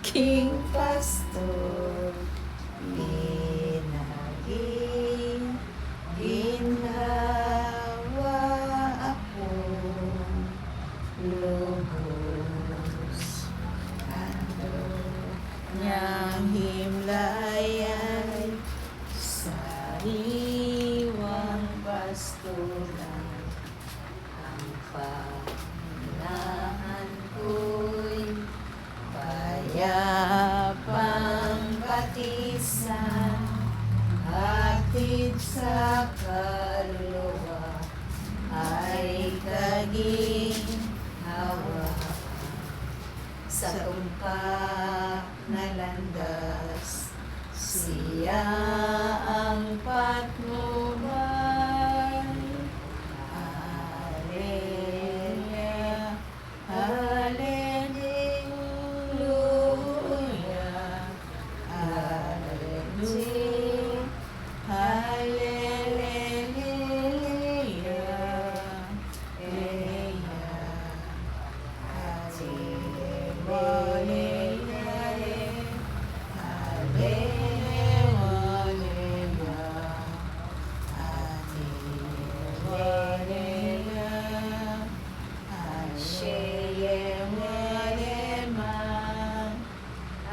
aking pastor, pinaging ginhawa ako, lubos ando niyang himlayan, sariwang pastoran, ang panginahan ko'y payapang batisan, hatid sa kaluluwa ay kaginhawa, sa tumpak na landas siya ang patnubay. Hallelujah, hallelujah, hallelujah,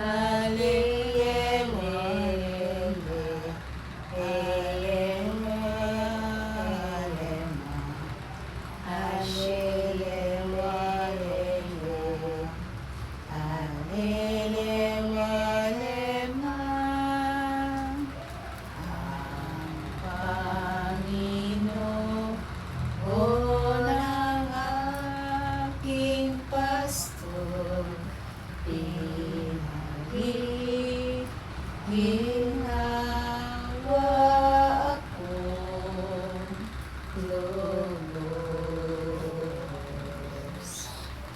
hallelujah, ginawa akong lubos.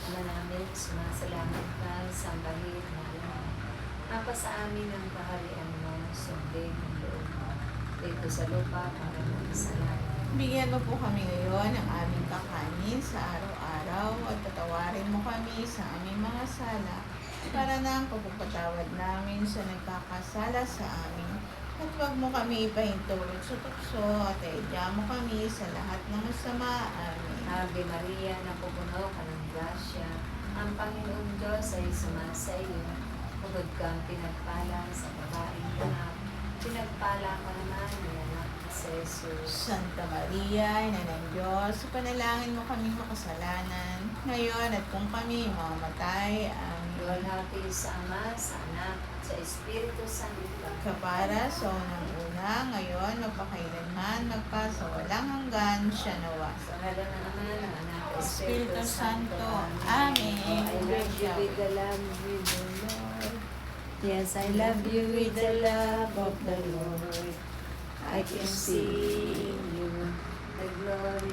Ama namin, sumasalamat ka sa bahid na alam. Napa sa amin ang kaharian mo, sundin ang loob mo. Dito sa lupa, para salamat. Bigyan mo po kami ngayon ng aming kakanin sa araw-araw at patawarin mo kami sa aming mga sala para na ang pagpapatawad namin sa nagkakasala sa amin. At huwag mo kami ipahintulot sa tukso at iadya mo kami sa lahat ng masama. Amen. Ave Maria, napupuno ka ng grasya. Ang Panginoon Diyos ay sumasa iyo. Bukod kang pinagpala sa babaeng lahat. Pinagpala ka naman ni anak ni Jesus. Santa Maria, Ina ng Diyos, panalangin mo kami makasalanan, ngayon at kung kami mamamatay. Amen. Luwalhati sa Ama, sa Anak, sa Espiritu Santo. Kapara sa unang-una, ngayon, magpakailanman, magpasawalang hanggan, siya nawa. Sa ngalan ng Ama, ng Anak, ng Espiritu Santo. Amen. I love you with the love of the Lord. Yes, I love you with the love of the Lord. I can sing you the glory.